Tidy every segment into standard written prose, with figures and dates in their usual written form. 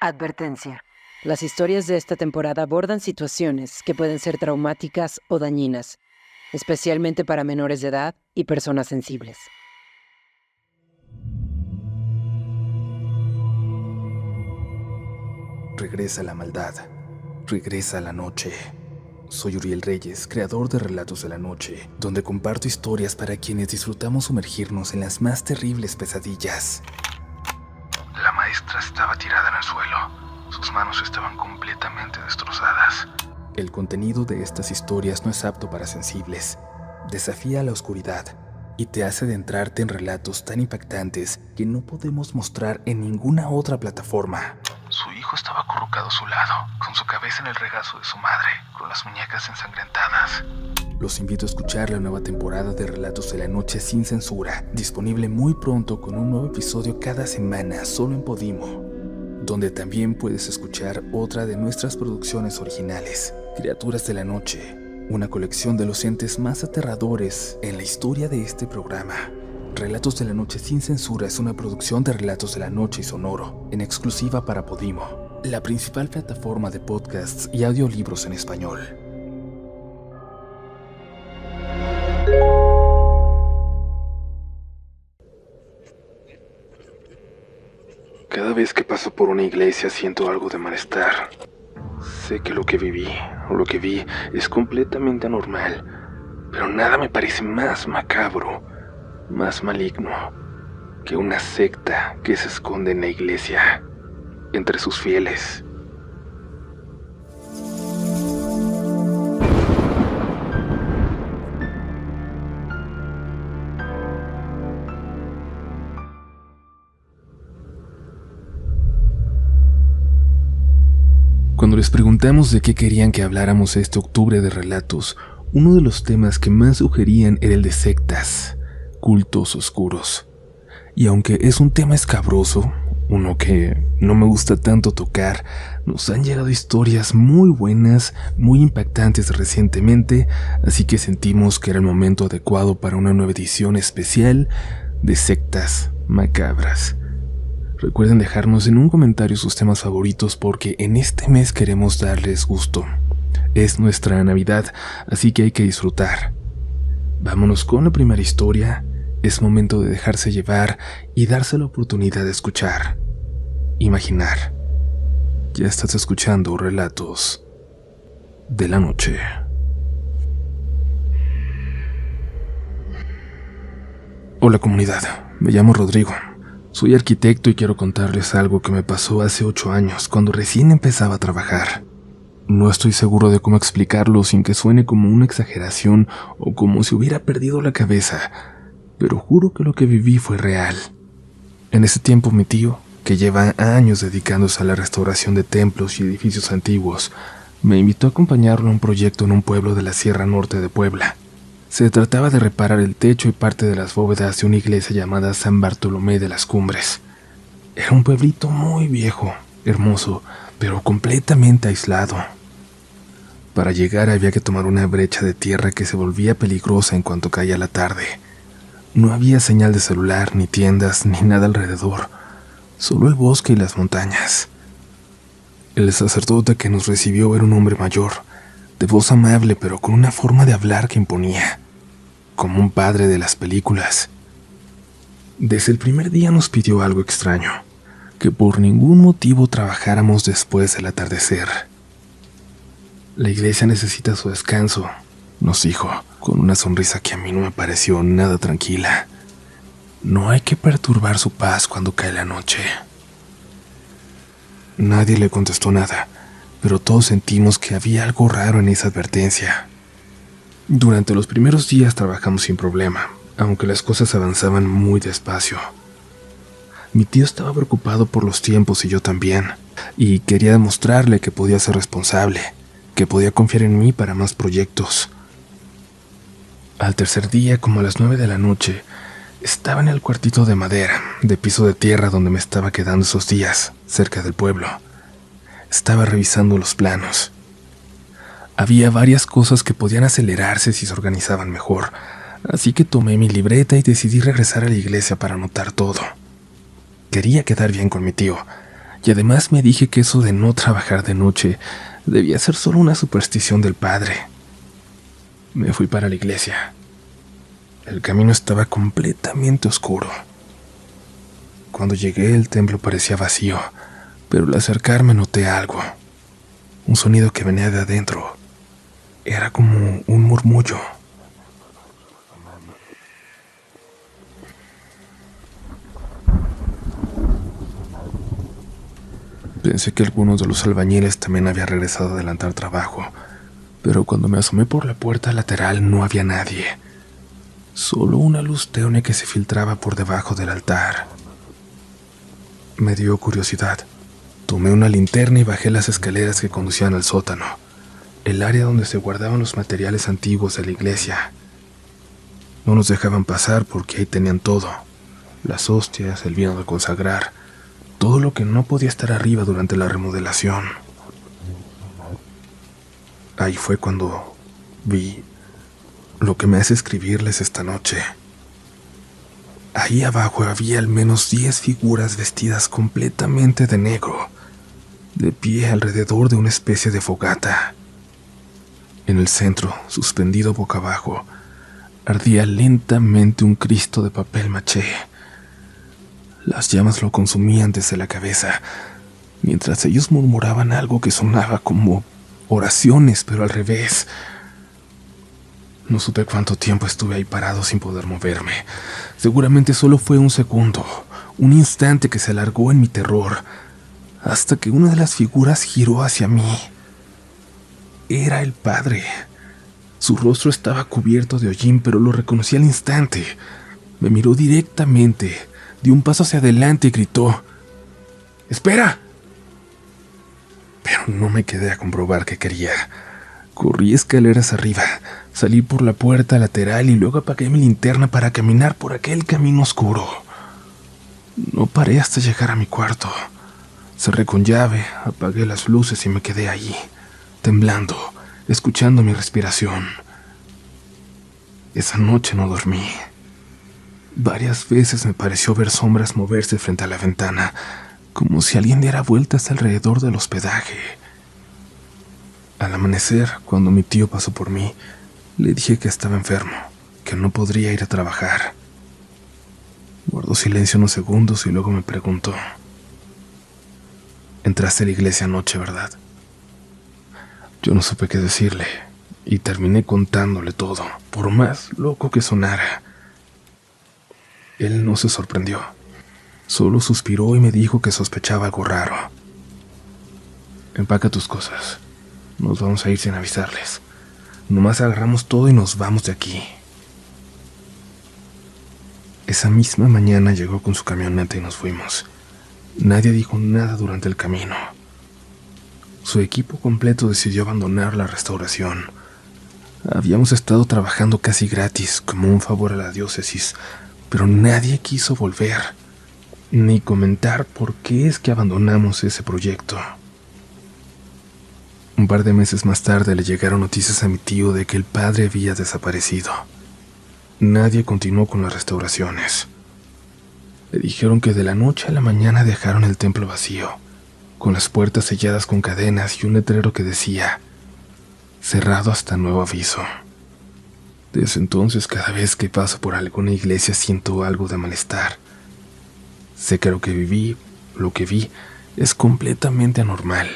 Advertencia. Las historias de esta temporada abordan situaciones que pueden ser traumáticas o dañinas, especialmente para menores de edad y personas sensibles. Regresa la maldad, regresa la noche. Soy Uriel Reyes, creador de Relatos de la Noche, donde comparto historias para quienes disfrutamos sumergirnos en las más terribles pesadillas. La maestra estaba tirada en el suelo. Sus manos estaban completamente destrozadas. El contenido de estas historias no es apto para sensibles. Desafía la oscuridad y te hace adentrarte en relatos tan impactantes que no podemos mostrar en ninguna otra plataforma. Su hijo estaba acurrucado a su lado, con su cabeza en el regazo de su madre, con las muñecas ensangrentadas. Los invito a escuchar la nueva temporada de Relatos de la Noche sin censura, disponible muy pronto con un nuevo episodio cada semana solo en Podimo, donde también puedes escuchar otra de nuestras producciones originales, Criaturas de la Noche, una colección de los entes más aterradores en la historia de este programa. Relatos de la Noche sin censura es una producción de Relatos de la Noche y Sonoro, en exclusiva para Podimo, la principal plataforma de podcasts y audiolibros en español. Cada vez que paso por una iglesia siento algo de malestar. Sé que lo que vi es completamente anormal, pero nada me parece más macabro, más maligno, que una secta que se esconde en la iglesia, entre sus fieles. Cuando les preguntamos de qué querían que habláramos este octubre de relatos, uno de los temas que más sugerían era el de sectas, cultos oscuros. Y aunque es un tema escabroso, uno que no me gusta tanto tocar, nos han llegado historias muy buenas, muy impactantes recientemente, así que sentimos que era el momento adecuado para una nueva edición especial de sectas macabras. Recuerden dejarnos en un comentario sus temas favoritos porque en este mes queremos darles gusto. Es nuestra Navidad, así que hay que disfrutar. Vámonos con la primera historia. Es momento de dejarse llevar y darse la oportunidad de escuchar, imaginar. Ya estás escuchando Relatos de la Noche. Hola comunidad, me llamo Rodrigo. Soy arquitecto y quiero contarles algo que me pasó hace 8 años, cuando recién empezaba a trabajar. No estoy seguro de cómo explicarlo sin que suene como una exageración o como si hubiera perdido la cabeza, pero juro que lo que viví fue real. En ese tiempo mi tío, que lleva años dedicándose a la restauración de templos y edificios antiguos, me invitó a acompañarlo a un proyecto en un pueblo de la Sierra Norte de Puebla. Se trataba de reparar el techo y parte de las bóvedas de una iglesia llamada San Bartolomé de las Cumbres. Era un pueblito muy viejo, hermoso, pero completamente aislado. Para llegar había que tomar una brecha de tierra que se volvía peligrosa en cuanto caía la tarde. No había señal de celular, ni tiendas, ni nada alrededor, solo el bosque y las montañas. El sacerdote que nos recibió era un hombre mayor, de voz amable pero con una forma de hablar que imponía, como un padre de las películas. Desde el primer día nos pidió algo extraño, que por ningún motivo trabajáramos después del atardecer. La iglesia necesita su descanso, nos dijo, con una sonrisa que a mí no me pareció nada tranquila. No hay que perturbar su paz cuando cae la noche. Nadie le contestó nada, pero todos sentimos que había algo raro en esa advertencia. Durante los primeros días trabajamos sin problema, aunque las cosas avanzaban muy despacio. Mi tío estaba preocupado por los tiempos y yo también, y quería demostrarle que podía ser responsable, que podía confiar en mí para más proyectos. Al tercer día, como a las 9 de la noche, estaba en el cuartito de madera, de piso de tierra donde me estaba quedando esos días, cerca del pueblo. Estaba revisando los planos. Había varias cosas que podían acelerarse si se organizaban mejor, así que tomé mi libreta y decidí regresar a la iglesia para anotar todo. Quería quedar bien con mi tío, Y además me dije que eso de no trabajar de noche debía ser solo una superstición del padre. Me fui para la iglesia. El camino estaba completamente oscuro. Cuando llegué, el templo parecía vacío, pero al acercarme noté algo. Un sonido que venía de adentro. Era como un murmullo. Pensé que algunos de los albañiles también habían regresado a adelantar trabajo, pero cuando me asomé por la puerta lateral no había nadie. Solo una luz tenue que se filtraba por debajo del altar. Me dio curiosidad. Tomé una linterna y bajé las escaleras que conducían al sótano, el área donde se guardaban los materiales antiguos de la iglesia. No nos dejaban pasar porque ahí tenían todo: las hostias, el vino de consagrar, todo lo que no podía estar arriba durante la remodelación. Ahí fue cuando vi lo que me hace escribirles esta noche. Ahí abajo había al menos 10 figuras vestidas completamente de negro, de pie alrededor de una especie de fogata. En el centro, suspendido boca abajo, ardía lentamente un Cristo de papel maché. Las llamas lo consumían desde la cabeza, mientras ellos murmuraban algo que sonaba como oraciones, pero al revés. No supe cuánto tiempo estuve ahí parado sin poder moverme. Seguramente solo fue un segundo, un instante que se alargó en mi terror, hasta que una de las figuras giró hacia mí. Era el padre. Su rostro estaba cubierto de hollín, pero lo reconocí al instante. Me miró directamente, dio un paso hacia adelante y gritó: ¡Espera! Pero no me quedé a comprobar qué quería. Corrí escaleras arriba, salí por la puerta lateral y luego apagué mi linterna para caminar por aquel camino oscuro. No paré hasta llegar a mi cuarto. Cerré con llave, apagué las luces y me quedé allí, temblando, escuchando mi respiración. Esa noche no dormí. Varias veces me pareció ver sombras moverse frente a la ventana, como si alguien diera vueltas alrededor del hospedaje. Al amanecer, cuando mi tío pasó por mí, le dije que estaba enfermo, que no podría ir a trabajar. Guardó silencio unos segundos y luego me preguntó: «¿Entraste a la iglesia anoche, verdad?». Yo no supe qué decirle y terminé contándole todo, por más loco que sonara. Él no se sorprendió, solo suspiró y me dijo que sospechaba algo raro. «Empaca tus cosas. Nos vamos a ir sin avisarles. Nomás agarramos todo y nos vamos de aquí». Esa misma mañana llegó con su camioneta y nos fuimos. Nadie dijo nada durante el camino. Su equipo completo decidió abandonar la restauración. Habíamos estado trabajando casi gratis, como un favor a la diócesis, pero nadie quiso volver, ni comentar por qué es que abandonamos ese proyecto. Un par de meses más tarde le llegaron noticias a mi tío de que el padre había desaparecido. Nadie continuó con las restauraciones. Le dijeron que de la noche a la mañana dejaron el templo vacío, con las puertas selladas con cadenas y un letrero que decía: «Cerrado hasta nuevo aviso». Desde entonces, cada vez que paso por alguna iglesia siento algo de malestar. Sé que lo que vi, es completamente anormal,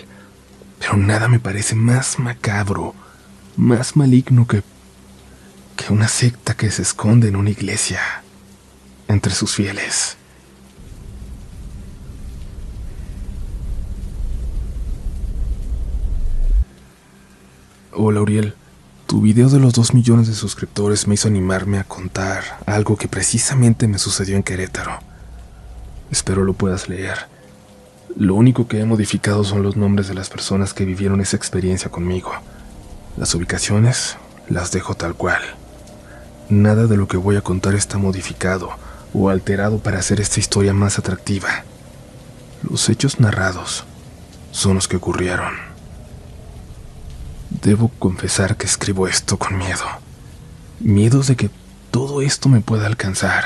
pero nada me parece más macabro, más maligno que una secta que se esconde en una iglesia, entre sus fieles. Hola, Uriel. Tu video de los 2 millones de suscriptores me hizo animarme a contar algo que precisamente me sucedió en Querétaro. Espero lo puedas leer. Lo único que he modificado son los nombres de las personas que vivieron esa experiencia conmigo. Las ubicaciones las dejo tal cual. Nada de lo que voy a contar está modificado o alterado para hacer esta historia más atractiva. Los hechos narrados son los que ocurrieron. Debo confesar que escribo esto con miedo. Miedos de que todo esto me pueda alcanzar.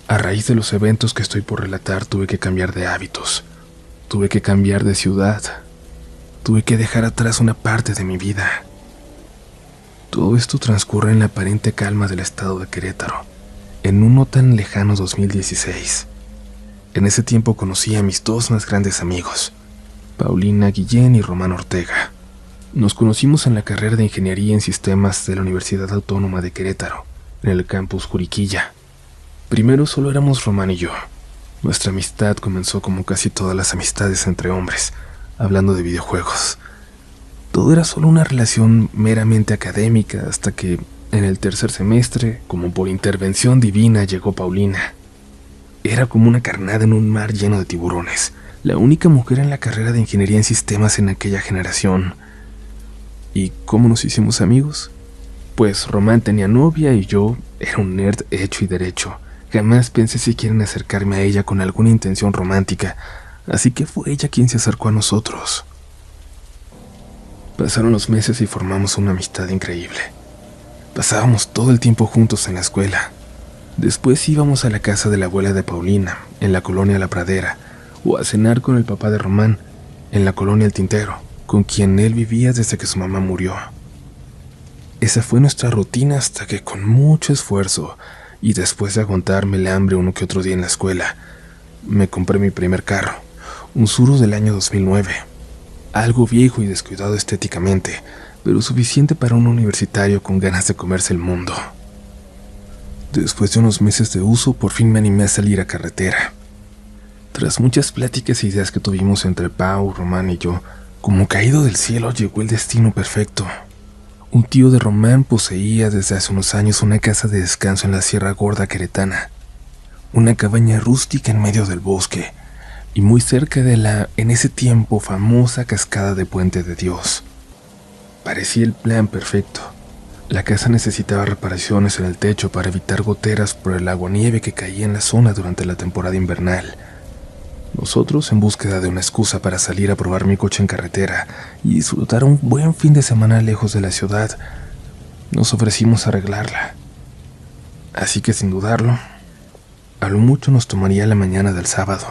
A raíz de los eventos que estoy por relatar, tuve que cambiar de hábitos. Tuve que cambiar de ciudad. Tuve que dejar atrás una parte de mi vida. Todo esto transcurre en la aparente calma del estado de Querétaro, en un no tan lejano 2016. En ese tiempo conocí a mis dos más grandes amigos, Paulina Guillén y Román Ortega. Nos conocimos en la carrera de Ingeniería en Sistemas de la Universidad Autónoma de Querétaro, en el campus Juriquilla. Primero solo éramos Román y yo. Nuestra amistad comenzó como casi todas las amistades entre hombres, hablando de videojuegos. Todo era solo una relación meramente académica hasta que, en el tercer semestre, como por intervención divina, llegó Paulina. Era como una carnada en un mar lleno de tiburones, la única mujer en la carrera de Ingeniería en Sistemas en aquella generación. ¿Y cómo nos hicimos amigos? Pues Román tenía novia y yo era un nerd hecho y derecho. Jamás pensé siquiera en acercarme a ella con alguna intención romántica, así que fue ella quien se acercó a nosotros. Pasaron los meses y formamos una amistad increíble. Pasábamos todo el tiempo juntos en la escuela. Después íbamos a la casa de la abuela de Paulina, en la colonia La Pradera, o a cenar con el papá de Román, en la colonia El Tintero, con quien él vivía desde que su mamá murió. Esa fue nuestra rutina hasta que, con mucho esfuerzo, y después de aguantarme el hambre uno que otro día en la escuela, me compré mi primer carro, un Tsuru del año 2009. Algo viejo y descuidado estéticamente, pero suficiente para un universitario con ganas de comerse el mundo. Después de unos meses de uso, por fin me animé a salir a carretera. Tras muchas pláticas e ideas que tuvimos entre Pau, Román y yo, como caído del cielo llegó el destino perfecto. Un tío de Román poseía desde hace unos años una casa de descanso en la Sierra Gorda queretana, una cabaña rústica en medio del bosque, y muy cerca de la, en ese tiempo, famosa cascada de Puente de Dios. Parecía el plan perfecto. La casa necesitaba reparaciones en el techo para evitar goteras por el aguanieve que caía en la zona durante la temporada invernal. Nosotros, en búsqueda de una excusa para salir a probar mi coche en carretera y disfrutar un buen fin de semana lejos de la ciudad, nos ofrecimos a arreglarla. Así que, sin dudarlo, a lo mucho nos tomaría la mañana del sábado,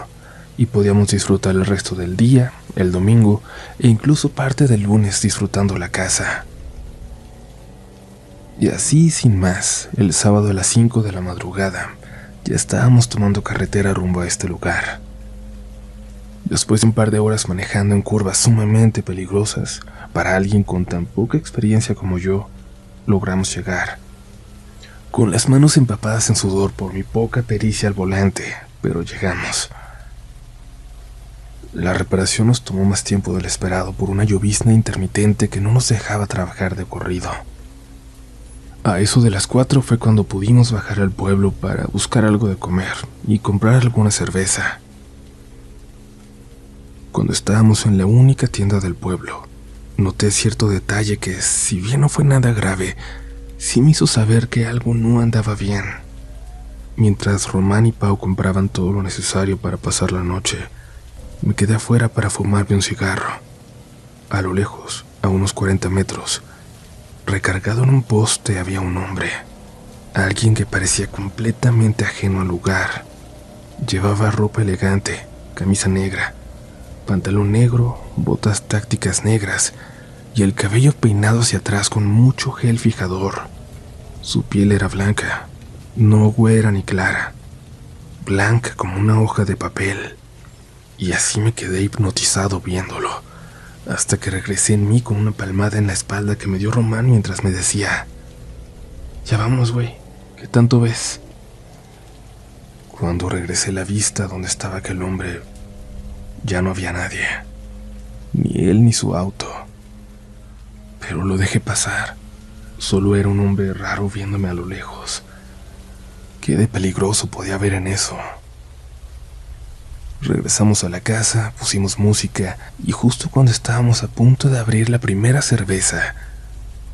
y podíamos disfrutar el resto del día, el domingo e incluso parte del lunes disfrutando la casa. Y así, sin más, el sábado a las 5 de la madrugada, ya estábamos tomando carretera rumbo a este lugar. Después de un par de horas manejando en curvas sumamente peligrosas, para alguien con tan poca experiencia como yo, logramos llegar. Con las manos empapadas en sudor por mi poca pericia al volante, pero llegamos. La reparación nos tomó más tiempo del esperado por una llovizna intermitente que no nos dejaba trabajar de corrido. A eso de las 4 fue cuando pudimos bajar al pueblo para buscar algo de comer y comprar alguna cerveza. Cuando estábamos en la única tienda del pueblo, noté cierto detalle que, si bien no fue nada grave, sí me hizo saber que algo no andaba bien. Mientras Román y Pau compraban todo lo necesario para pasar la noche, me quedé afuera para fumarme un cigarro. A lo lejos, a unos 40 metros, recargado en un poste, había un hombre. Alguien que parecía completamente ajeno al lugar. Llevaba ropa elegante, camisa negra, pantalón negro, botas tácticas negras y el cabello peinado hacia atrás con mucho gel fijador. Su piel era blanca, no güera ni clara, blanca como una hoja de papel. Y así me quedé hipnotizado viéndolo, hasta que regresé en mí con una palmada en la espalda que me dio Román mientras me decía: «Ya vámonos, güey, ¿qué tanto ves?». Cuando regresé la vista donde estaba aquel hombre, ya no había nadie, ni él ni su auto. Pero lo dejé pasar. Solo era un hombre raro viéndome a lo lejos. ¿Qué de peligroso podía haber en eso? Regresamos a la casa, pusimos música, y justo cuando estábamos a punto de abrir la primera cerveza,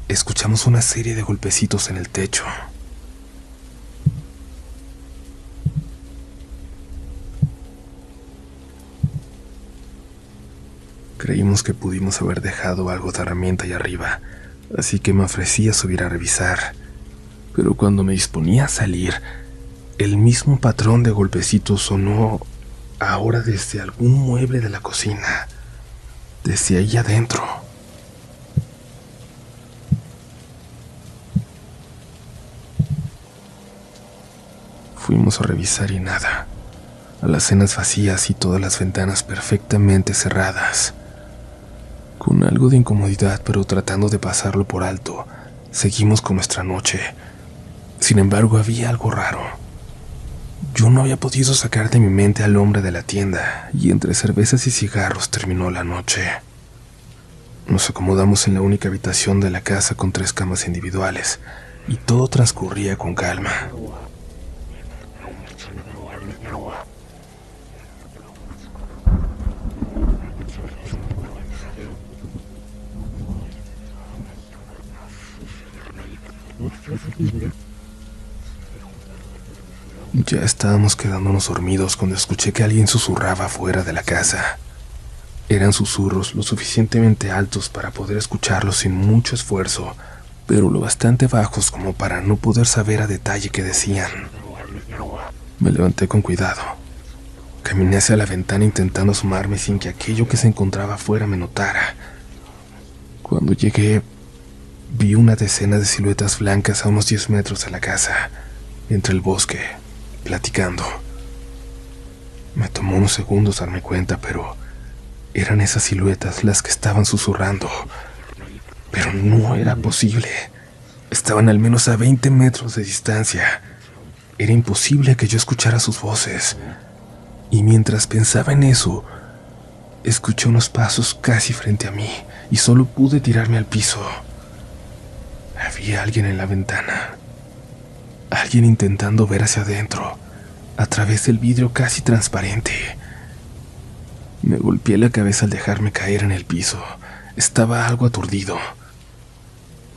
escuchamos una serie de golpecitos en el techo. Creímos que pudimos haber dejado algo de herramienta ahí arriba, así que me ofrecí a subir a revisar. Pero cuando me disponía a salir, el mismo patrón de golpecitos sonó ahora desde algún mueble de la cocina, desde ahí adentro. Fuimos a revisar y nada. Alacenas vacías y todas las ventanas perfectamente cerradas. Con algo de incomodidad, pero tratando de pasarlo por alto, seguimos con nuestra noche. Sin embargo, había algo raro. Yo no había podido sacar de mi mente al hombre de la tienda, y entre cervezas y cigarros terminó la noche. Nos acomodamos en la única habitación de la casa con 3 camas individuales, y todo transcurría con calma. Ya estábamos quedándonos dormidos cuando escuché que alguien susurraba fuera de la casa. Eran susurros lo suficientemente altos para poder escucharlos sin mucho esfuerzo, pero lo bastante bajos como para no poder saber a detalle qué decían. Me levanté con cuidado. Caminé hacia la ventana intentando asomarme sin que aquello que se encontraba afuera me notara. Cuando llegué, vi una decena de siluetas blancas a unos 10 metros de la casa, entre el bosque, platicando. Me tomó unos segundos darme cuenta, pero eran esas siluetas las que estaban susurrando. Pero no era posible. Estaban al menos a 20 metros de distancia. Era imposible que yo escuchara sus voces. Y mientras pensaba en eso, escuché unos pasos casi frente a mí y solo pude tirarme al piso. Había alguien en la ventana. Alguien intentando ver hacia adentro, a través del vidrio casi transparente. Me golpeé la cabeza al dejarme caer en el piso. Estaba algo aturdido.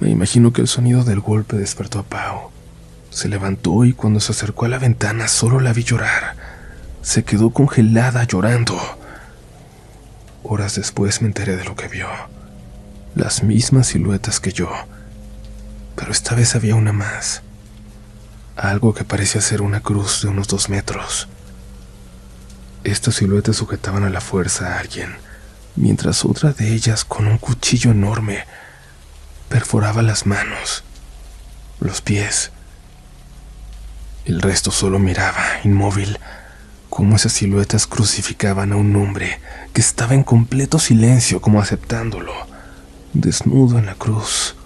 Me imagino que el sonido del golpe despertó a Pau. Se levantó y cuando se acercó a la ventana solo la vi llorar. Se quedó congelada llorando. Horas después me enteré de lo que vio. Las mismas siluetas que yo. Pero esta vez había una más. Algo que parecía ser una cruz de unos 2 metros. Estas siluetas sujetaban a la fuerza a alguien, mientras otra de ellas, con un cuchillo enorme, perforaba las manos, los pies. El resto solo miraba, inmóvil, cómo esas siluetas crucificaban a un hombre que estaba en completo silencio, como aceptándolo, desnudo en la cruz.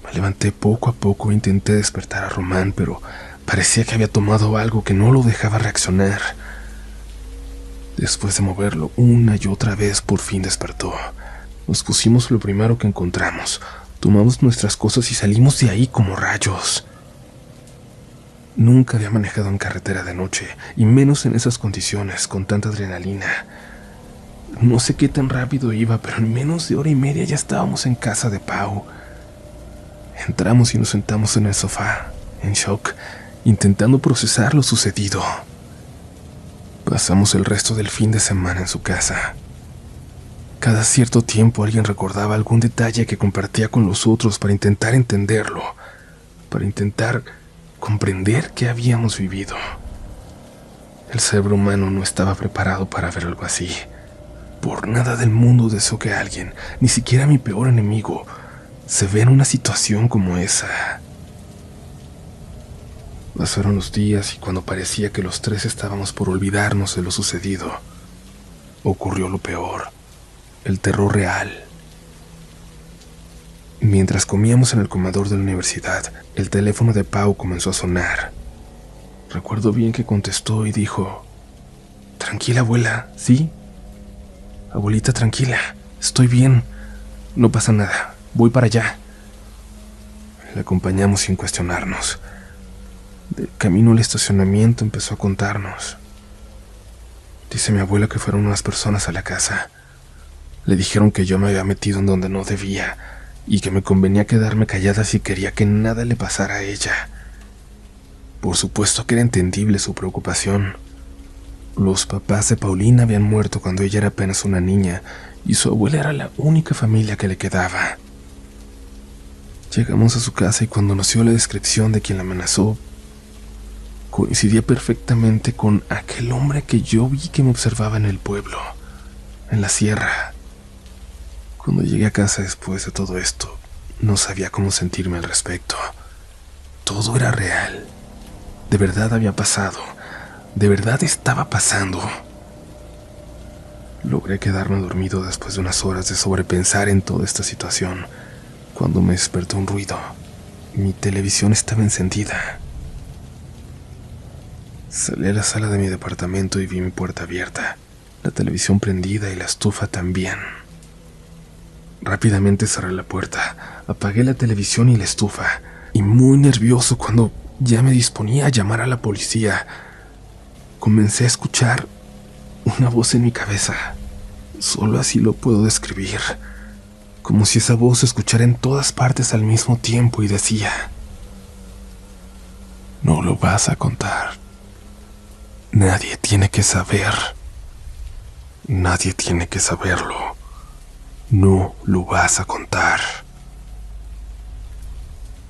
Me levanté poco a poco e intenté despertar a Román, pero parecía que había tomado algo que no lo dejaba reaccionar. Después de moverlo una y otra vez, por fin despertó. Nos pusimos lo primero que encontramos, tomamos nuestras cosas y salimos de ahí como rayos. Nunca había manejado en carretera de noche, y menos en esas condiciones, con tanta adrenalina. No sé qué tan rápido iba, pero en menos de 1 hora y media ya estábamos en casa de Pau. Entramos y nos sentamos en el sofá, en shock, intentando procesar lo sucedido. Pasamos el resto del fin de semana en su casa. Cada cierto tiempo alguien recordaba algún detalle que compartía con los otros para intentar entenderlo, para intentar comprender qué habíamos vivido. El cerebro humano no estaba preparado para ver algo así. Por nada del mundo deseo que alguien, ni siquiera mi peor enemigo, se vea en una situación como esa. Pasaron los días y cuando parecía que los 3 estábamos por olvidarnos de lo sucedido, ocurrió lo peor, el terror real. Mientras comíamos en el comedor de la universidad, el teléfono de Pau comenzó a sonar. Recuerdo bien que contestó y dijo: «Tranquila, abuela, ¿sí? Abuelita, tranquila, estoy bien, no pasa nada, voy para allá». Le acompañamos sin cuestionarnos. De camino al estacionamiento empezó a contarnos. Dice mi abuela que fueron unas personas a la casa. Le dijeron que yo me había metido en donde no debía y que me convenía quedarme callada si quería que nada le pasara a ella. Por supuesto que era entendible su preocupación. Los papás de Paulina habían muerto cuando ella era apenas una niña y su abuela era la única familia que le quedaba. Llegamos a su casa y cuando nos dio la descripción de quien la amenazó, Coincidía perfectamente con aquel hombre que yo vi que me observaba en el pueblo, en la sierra. Cuando llegué a casa después de todo esto, no sabía cómo sentirme al respecto. Todo era real. De verdad había pasado. De verdad estaba pasando. Logré quedarme dormido después de unas horas de sobrepensar en toda esta situación, cuando me despertó un ruido. Mi televisión estaba encendida. Salí a la sala de mi departamento y vi mi puerta abierta, la televisión prendida y la estufa también. Rápidamente cerré la puerta, apagué la televisión y la estufa, y muy nervioso cuando ya me disponía a llamar a la policía, comencé a escuchar una voz en mi cabeza. Solo así lo puedo describir, como si esa voz se escuchara en todas partes al mismo tiempo y decía: no lo vas a contar. Nadie tiene que saber. Nadie tiene que saberlo. No lo vas a contar.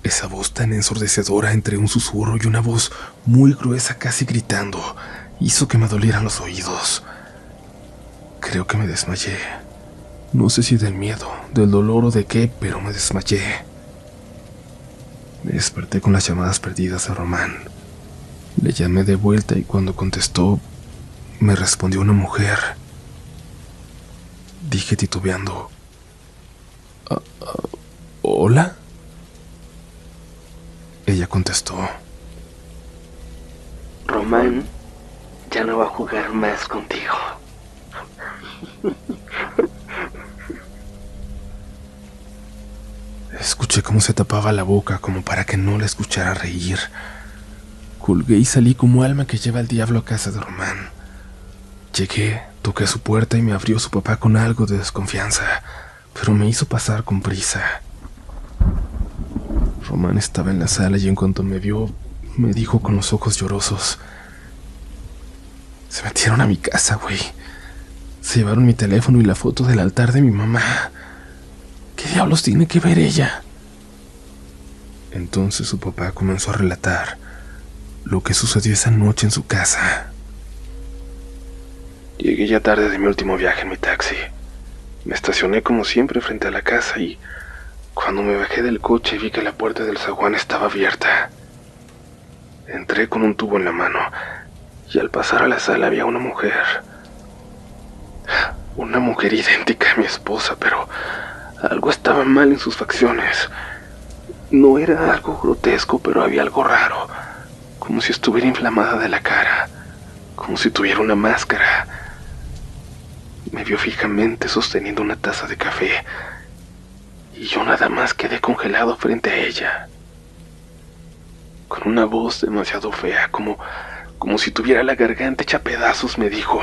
Esa voz tan ensordecedora entre un susurro y una voz muy gruesa, casi gritando, hizo que me dolieran los oídos. Creo que me desmayé. No sé si del miedo, del dolor o de qué, pero me desmayé. Me desperté con las llamadas perdidas de Román. Le llamé de vuelta y cuando contestó, me respondió una mujer. Dije titubeando: ¿hola? Ella contestó: Román ya no va a jugar más contigo. Escuché cómo se tapaba la boca como para que no la escuchara reír. Colgué y salí como alma que lleva al diablo a casa de Román. Llegué, toqué su puerta y me abrió su papá con algo de desconfianza, pero me hizo pasar con prisa. Román estaba en la sala y en cuanto me vio, me dijo con los ojos llorosos: se metieron a mi casa, güey. Se llevaron mi teléfono y la foto del altar de mi mamá. ¿Qué diablos tiene que ver ella? Entonces su papá comenzó a relatar lo que sucedió esa noche en su casa. Llegué ya tarde de mi último viaje en mi taxi. Me estacioné como siempre frente a la casa y cuando me bajé del coche vi que la puerta del zaguán estaba abierta. Entré con un tubo en la mano y al pasar a la sala había una mujer. Una mujer idéntica a mi esposa, pero algo estaba mal en sus facciones. No era algo grotesco, pero había algo raro, como si estuviera inflamada de la cara, como si tuviera una máscara. Me vio fijamente sosteniendo una taza de café y yo nada más quedé congelado frente a ella. Con una voz demasiado fea, como si tuviera la garganta hecha pedazos, me dijo: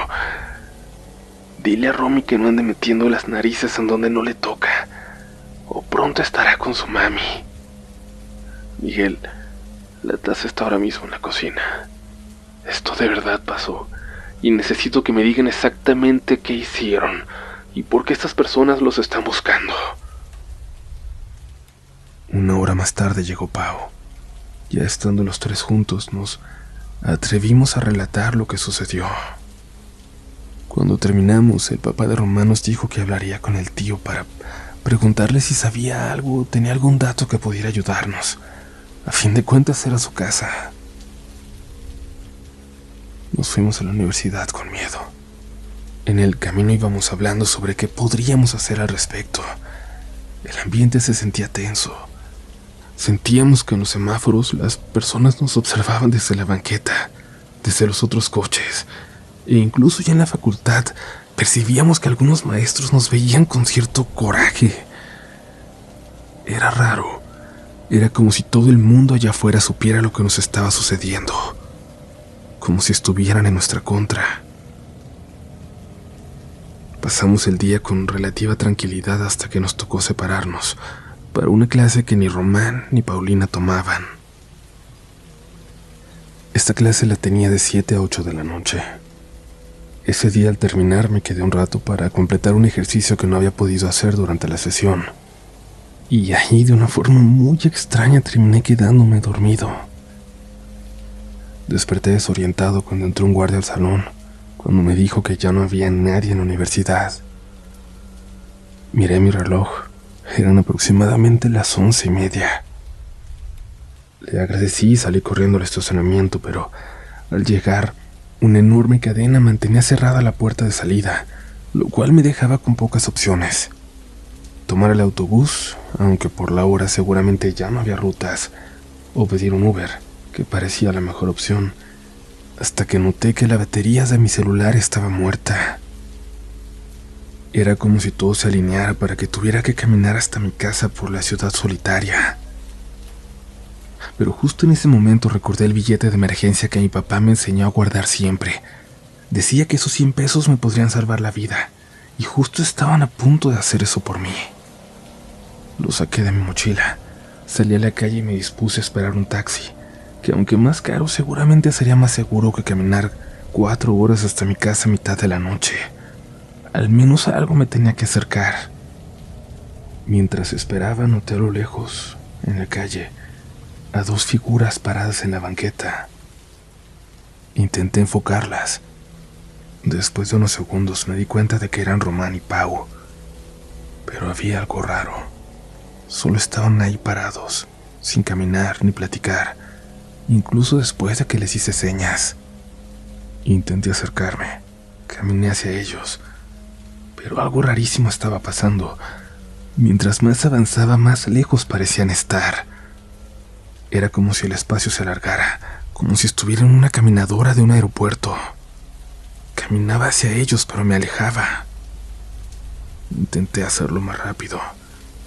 dile a Romy que no ande metiendo las narices en donde no le toca, o pronto estará con su mami. Miguel, la taza está ahora mismo en la cocina. Esto de verdad pasó, y necesito que me digan exactamente qué hicieron, y por qué estas personas los están buscando. Una hora más tarde llegó Pau. Ya estando los tres juntos, nos atrevimos a relatar lo que sucedió. Cuando terminamos, el papá de Román nos dijo que hablaría con el tío para preguntarle si sabía algo o tenía algún dato que pudiera ayudarnos. A fin de cuentas era su casa. Nos fuimos a la universidad con miedo. En el camino íbamos hablando sobre qué podríamos hacer al respecto. El ambiente se sentía tenso. Sentíamos que en los semáforos las personas nos observaban desde la banqueta, desde los otros coches, e incluso ya en la facultad percibíamos que algunos maestros nos veían con cierto coraje. Era raro. Era como si todo el mundo allá afuera supiera lo que nos estaba sucediendo, como si estuvieran en nuestra contra. Pasamos el día con relativa tranquilidad hasta que nos tocó separarnos para una clase que ni Román ni Paulina tomaban. Esta clase la tenía de 7 a 8 de la noche. Ese día al terminar me quedé un rato para completar un ejercicio que no había podido hacer durante la sesión. Y ahí de una forma muy extraña terminé quedándome dormido. Desperté desorientado cuando entró un guardia al salón, cuando me dijo que ya no había nadie en la universidad. Miré mi reloj. Eran aproximadamente las 11:30. Le agradecí y salí corriendo al estacionamiento, pero al llegar, una enorme cadena mantenía cerrada la puerta de salida, lo cual me dejaba con pocas opciones. Tomar el autobús, aunque por la hora seguramente ya no había rutas, o pedir un Uber, que parecía la mejor opción, hasta que noté que la batería de mi celular estaba muerta. Era como si todo se alineara para que tuviera que caminar hasta mi casa por la ciudad solitaria. Pero justo en ese momento recordé el billete de emergencia que mi papá me enseñó a guardar siempre. Decía que esos 100 pesos me podrían salvar la vida, y justo estaban a punto de hacer eso por mí. Lo saqué de mi mochila, salí a la calle y me dispuse a esperar un taxi, que aunque más caro seguramente sería más seguro que caminar 4 horas hasta mi casa a mitad de la noche. Al menos algo me tenía que acercar. Mientras esperaba, noté a lo lejos, en la calle, a 2 figuras paradas en la banqueta. Intenté enfocarlas. Después de unos segundos me di cuenta de que eran Román y Pau. Pero había algo raro. Solo estaban ahí parados, sin caminar ni platicar, incluso después de que les hice señas. Intenté acercarme, caminé hacia ellos, pero algo rarísimo estaba pasando. Mientras más avanzaba, más lejos parecían estar. Era como si el espacio se alargara, como si estuviera en una caminadora de un aeropuerto. Caminaba hacia ellos, pero me alejaba. Intenté hacerlo más rápido.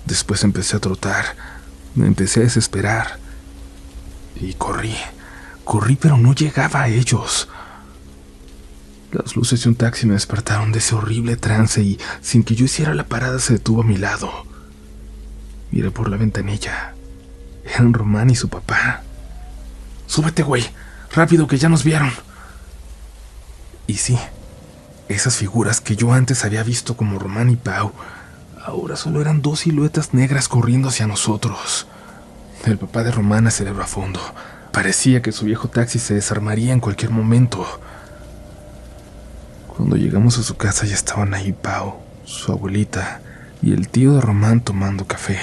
Después empecé a trotar. Me empecé a desesperar. Y corrí, pero no llegaba a ellos. Las luces de un taxi me despertaron de ese horrible trance y, sin que yo hiciera la parada, se detuvo a mi lado. Miré por la ventanilla. Eran Román y su papá. «Súbete, güey, rápido que ya nos vieron». Y sí, esas figuras que yo antes había visto como Román y Pau, ahora solo eran 2 siluetas negras corriendo hacia nosotros. El papá de Román aceleró a fondo. Parecía que su viejo taxi se desarmaría en cualquier momento. Cuando llegamos a su casa ya estaban ahí Pau, su abuelita y el tío de Román tomando café.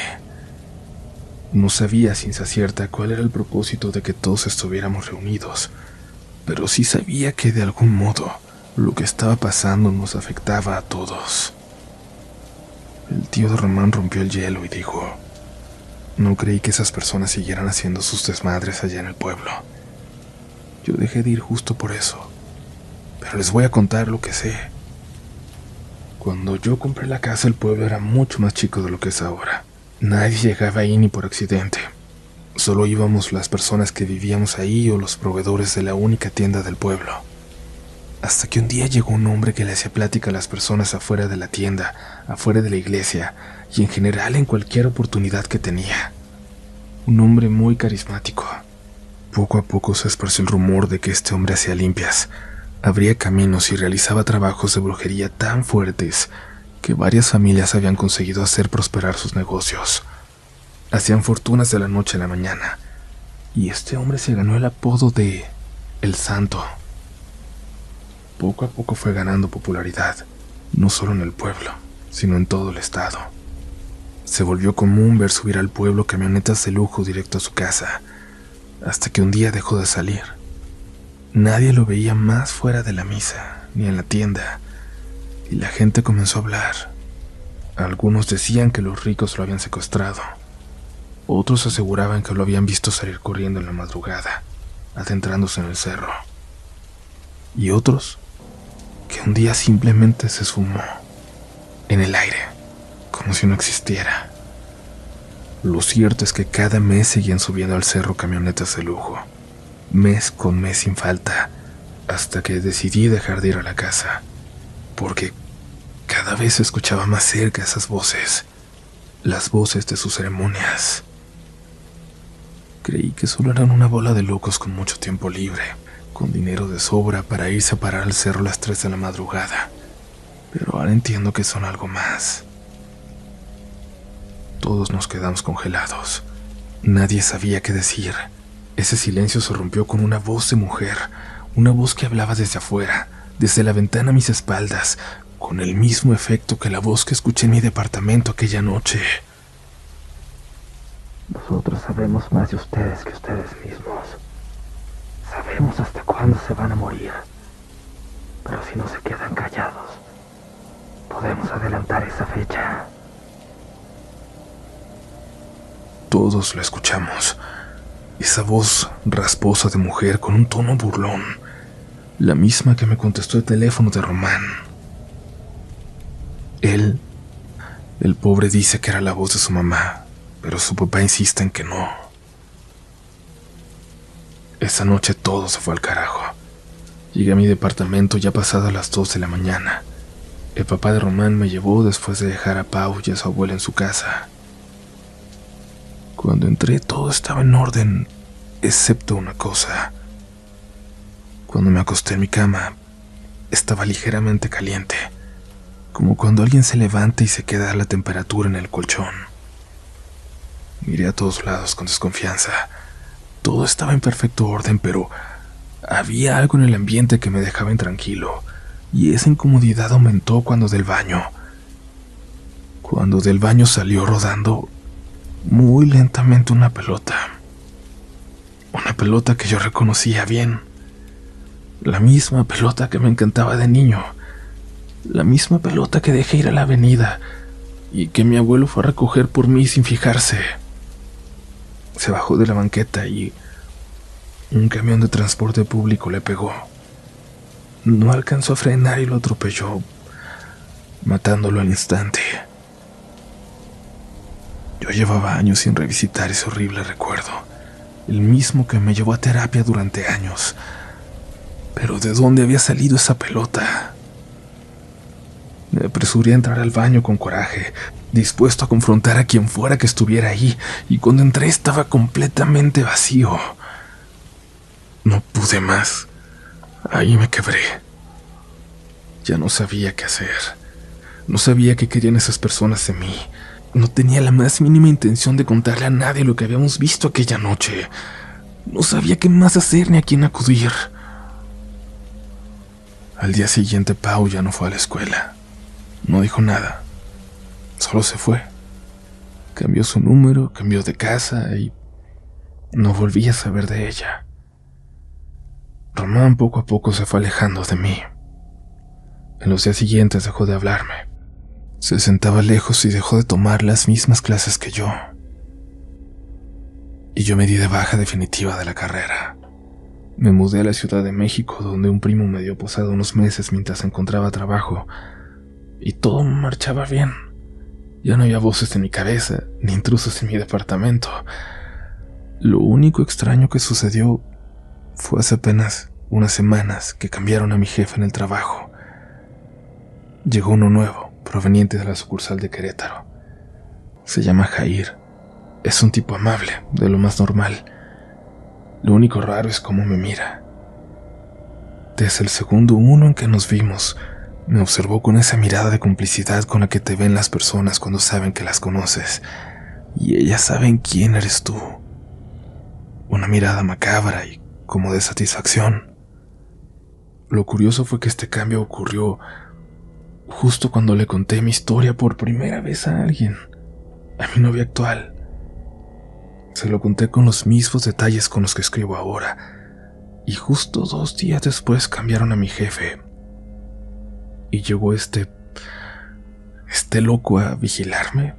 No sabía a ciencia cierta cuál era el propósito de que todos estuviéramos reunidos, pero sí sabía que de algún modo lo que estaba pasando nos afectaba a todos. El tío de Román rompió el hielo y dijo: «No creí que esas personas siguieran haciendo sus desmadres allá en el pueblo. Yo dejé de ir justo por eso. Pero les voy a contar lo que sé. Cuando yo compré la casa, el pueblo era mucho más chico de lo que es ahora. Nadie llegaba ahí ni por accidente. Solo íbamos las personas que vivíamos ahí o los proveedores de la única tienda del pueblo. Hasta que un día llegó un hombre que le hacía plática a las personas afuera de la tienda, afuera de la iglesia y en general en cualquier oportunidad que tenía. Un hombre muy carismático. Poco a poco se esparció el rumor de que este hombre hacía limpias, abría caminos y realizaba trabajos de brujería tan fuertes que varias familias habían conseguido hacer prosperar sus negocios. Hacían fortunas de la noche a la mañana, y este hombre se ganó el apodo de El Santo. Poco a poco fue ganando popularidad, no solo en el pueblo, sino en todo el estado. Se volvió común ver subir al pueblo camionetas de lujo directo a su casa, hasta que un día dejó de salir. Nadie lo veía más fuera de la misa, ni en la tienda, y la gente comenzó a hablar. Algunos decían que los ricos lo habían secuestrado. Otros aseguraban que lo habían visto salir corriendo en la madrugada, adentrándose en el cerro. Y otros, que un día simplemente se esfumó en el aire, como si no existiera. Lo cierto es que cada mes seguían subiendo al cerro camionetas de lujo, mes con mes sin falta, hasta que decidí dejar de ir a la casa, porque cada vez se escuchaba más cerca esas voces, las voces de sus ceremonias. Creí que solo eran una bola de locos con mucho tiempo libre, con dinero de sobra para irse a parar al cerro a las 3 de la madrugada, pero ahora entiendo que son algo más. Todos nos quedamos congelados. Nadie sabía qué decir. Ese silencio se rompió con una voz de mujer, una voz que hablaba desde afuera, desde la ventana a mis espaldas, con el mismo efecto que la voz que escuché en mi departamento aquella noche. Nosotros sabemos más de ustedes que ustedes mismos. Sabemos hasta cuándo se van a morir. Pero si no se quedan callados, podemos adelantar esa fecha. Todos lo escuchamos. Esa voz rasposa de mujer con un tono burlón. La misma que me contestó el teléfono de Román. Él, el pobre, dice que era la voz de su mamá, pero su papá insiste en que no. Esa noche todo se fue al carajo. Llegué a mi departamento ya pasadas las 2 de la mañana. El papá de Román me llevó después de dejar a Pau y a su abuela en su casa. Cuando entré todo estaba en orden, excepto una cosa. Cuando me acosté en mi cama, estaba ligeramente caliente, como cuando alguien se levanta y se queda a la temperatura en el colchón. Miré a todos lados con desconfianza. Todo estaba en perfecto orden, pero había algo en el ambiente que me dejaba intranquilo, y esa incomodidad aumentó cuando del baño salió rodando muy lentamente una pelota. Una pelota que yo reconocía bien. La misma pelota que me encantaba de niño. La misma pelota que dejé ir a la avenida y que mi abuelo fue a recoger por mí sin fijarse. Se bajó de la banqueta y un camión de transporte público le pegó. No alcanzó a frenar y lo atropelló, matándolo al instante. Yo llevaba años sin revisitar ese horrible recuerdo, el mismo que me llevó a terapia durante años. Pero ¿de dónde había salido esa pelota? Me apresuré a entrar al baño con coraje, dispuesto a confrontar a quien fuera que estuviera ahí, y cuando entré estaba completamente vacío. No pude más. Ahí me quebré. Ya no sabía qué hacer. No sabía qué querían esas personas de mí. No tenía la más mínima intención de contarle a nadie lo que habíamos visto aquella noche. No sabía qué más hacer ni a quién acudir. Al día siguiente Pau ya no fue a la escuela. No dijo nada. Solo se fue. Cambió su número, cambió de casa y no volví a saber de ella. Román poco a poco se fue alejando de mí. En los días siguientes dejó de hablarme. Se sentaba lejos y dejó de tomar las mismas clases que yo. Y yo me di de baja definitiva de la carrera. Me mudé a la Ciudad de México, donde un primo me dio posada unos meses mientras encontraba trabajo, y todo marchaba bien. Ya no había voces en mi cabeza, ni intrusos en mi departamento. Lo único extraño que sucedió fue hace apenas unas semanas que cambiaron a mi jefe en el trabajo. Llegó uno nuevo, proveniente de la sucursal de Querétaro. Se llama Jair. Es un tipo amable, de lo más normal. Lo único raro es cómo me mira. Desde el segundo uno en que nos vimos, me observó con esa mirada de complicidad con la que te ven las personas cuando saben que las conoces, y ellas saben quién eres tú. Una mirada macabra y como de satisfacción. Lo curioso fue que este cambio ocurrió justo cuando le conté mi historia por primera vez a alguien, a mi novia actual. Se lo conté con los mismos detalles con los que escribo ahora, y justo 2 días después cambiaron a mi jefe. Y llegó este loco a vigilarme,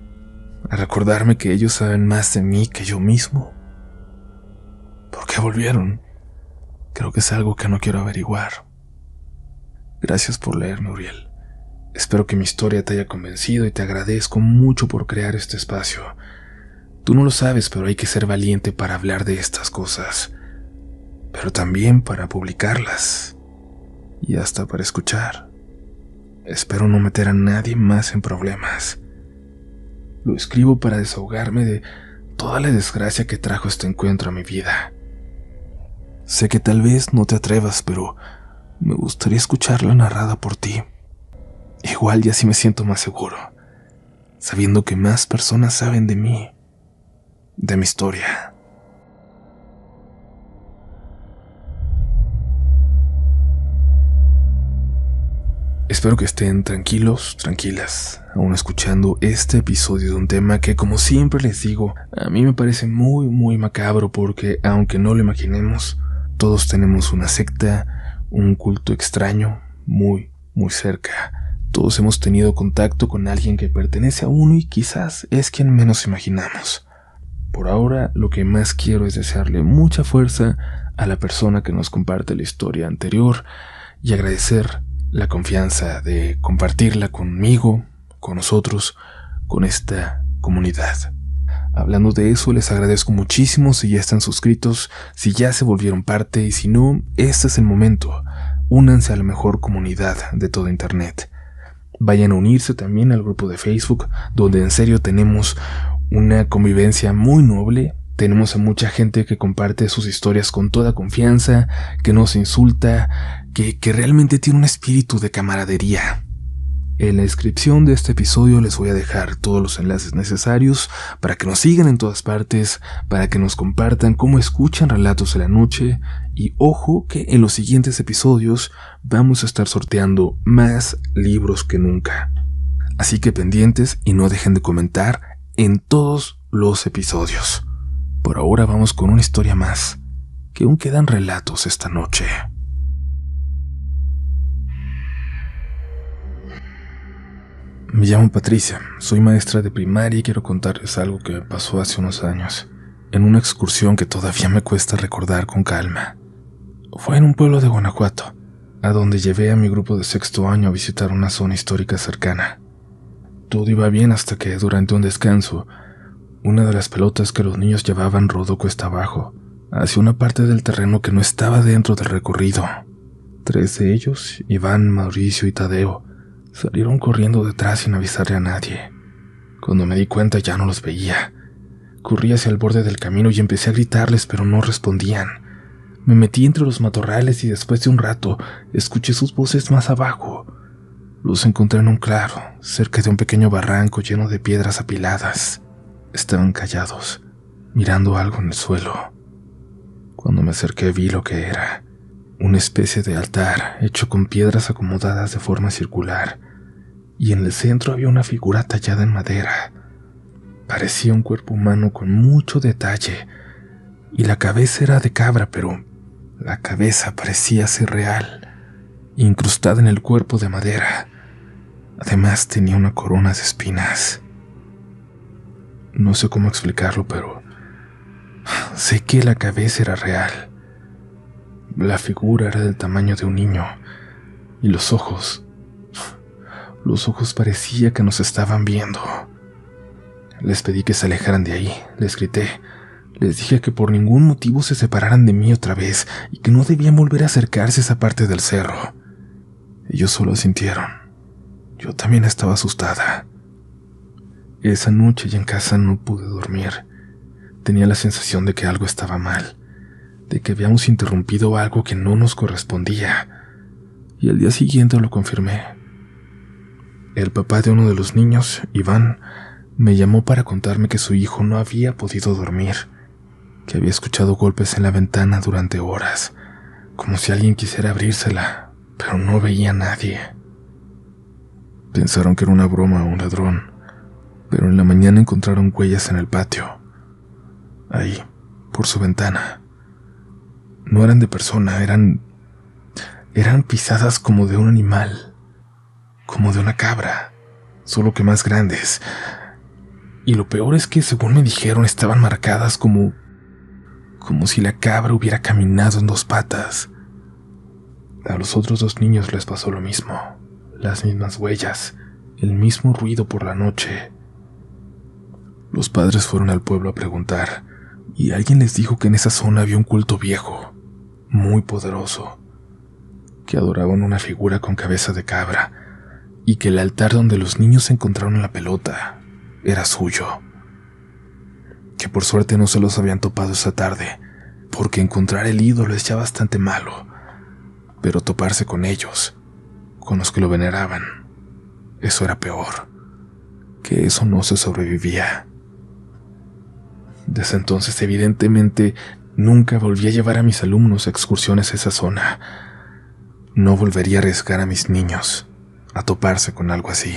a recordarme que ellos saben más de mí que yo mismo. ¿Por qué volvieron? Creo que es algo que no quiero averiguar. Gracias por leerme, Uriel. Espero que mi historia te haya convencido y te agradezco mucho por crear este espacio. Tú no lo sabes, pero hay que ser valiente para hablar de estas cosas, pero también para publicarlas y hasta para escuchar. Espero no meter a nadie más en problemas. Lo escribo para desahogarme de toda la desgracia que trajo este encuentro a mi vida. Sé que tal vez no te atrevas, pero me gustaría escucharla narrada por ti. Igual ya sí me siento más seguro, sabiendo que más personas saben de mí, de mi historia. Espero que estén tranquilos, tranquilas, aún escuchando este episodio de un tema que, como siempre les digo, a mí me parece muy, muy macabro porque, aunque no lo imaginemos, todos tenemos una secta, un culto extraño, muy, muy cerca. Todos hemos tenido contacto con alguien que pertenece a uno y quizás es quien menos imaginamos. Por ahora, lo que más quiero es desearle mucha fuerza a la persona que nos comparte la historia anterior y agradecer la confianza de compartirla conmigo, con nosotros, con esta comunidad. Hablando de eso, les agradezco muchísimo si ya están suscritos, si ya se volvieron parte y si no, este es el momento. Únanse a la mejor comunidad de todo Internet. Vayan a unirse también al grupo de Facebook, donde en serio tenemos una convivencia muy noble. Tenemos a mucha gente que comparte sus historias con toda confianza, que nos insulta, que realmente tiene un espíritu de camaradería. En la descripción de este episodio les voy a dejar todos los enlaces necesarios para que nos sigan en todas partes, para que nos compartan cómo escuchan Relatos de la Noche y ojo que en los siguientes episodios vamos a estar sorteando más libros que nunca. Así que pendientes y no dejen de comentar en todos los episodios. Por ahora vamos con una historia más, que aún quedan relatos esta noche. Me llamo Patricia, soy maestra de primaria y quiero contarles algo que me pasó hace unos años, en una excursión que todavía me cuesta recordar con calma. Fue en un pueblo de Guanajuato, a donde llevé a mi grupo de sexto año a visitar una zona histórica cercana. Todo iba bien hasta que, durante un descanso, una de las pelotas que los niños llevaban rodó cuesta abajo, hacia una parte del terreno que no estaba dentro del recorrido. 3 de ellos, Iván, Mauricio y Tadeo, salieron corriendo detrás sin avisarle a nadie. Cuando me di cuenta ya no los veía. Corrí hacia el borde del camino y empecé a gritarles, pero no respondían. Me metí entre los matorrales y después de un rato escuché sus voces más abajo. Los encontré en un claro, cerca de un pequeño barranco lleno de piedras apiladas. Estaban callados, mirando algo en el suelo. Cuando me acerqué vi lo que era. Una especie de altar hecho con piedras acomodadas de forma circular, y en el centro había una figura tallada en madera. Parecía un cuerpo humano con mucho detalle, y la cabeza era de cabra, pero la cabeza parecía ser real, incrustada en el cuerpo de madera. Además tenía una corona de espinas. No sé cómo explicarlo, pero sé que la cabeza era real. La figura era del tamaño de un niño, y los ojos parecía que nos estaban viendo. Les pedí que se alejaran de ahí, les grité, les dije que por ningún motivo se separaran de mí otra vez y que no debían volver a acercarse a esa parte del cerro. Ellos solo asintieron. Yo también estaba asustada. Esa noche ya en casa no pude dormir. Tenía la sensación de que algo estaba mal, de que habíamos interrumpido algo que no nos correspondía, y al día siguiente lo confirmé. El papá de uno de los niños, Iván, me llamó para contarme que su hijo no había podido dormir, que había escuchado golpes en la ventana durante horas, como si alguien quisiera abrírsela, pero no veía a nadie. Pensaron que era una broma o un ladrón, pero en la mañana encontraron huellas en el patio, ahí, por su ventana. No eran de persona, eran pisadas como de un animal, como de una cabra, solo que más grandes. Y lo peor es que, según me dijeron, estaban marcadas como si la cabra hubiera caminado en 2 patas. A los otros 2 niños les pasó lo mismo, las mismas huellas, el mismo ruido por la noche. Los padres fueron al pueblo a preguntar, y alguien les dijo que en esa zona había un culto viejo, muy poderoso, que adoraban una figura con cabeza de cabra, y que el altar donde los niños encontraron la pelota era suyo. Que por suerte no se los habían topado esa tarde, porque encontrar el ídolo es ya bastante malo, pero toparse con ellos, con los que lo veneraban, eso era peor, que eso no se sobrevivía. Desde entonces, evidentemente, nunca volví a llevar a mis alumnos a excursiones a esa zona. No volvería a arriesgar a mis niños a toparse con algo así.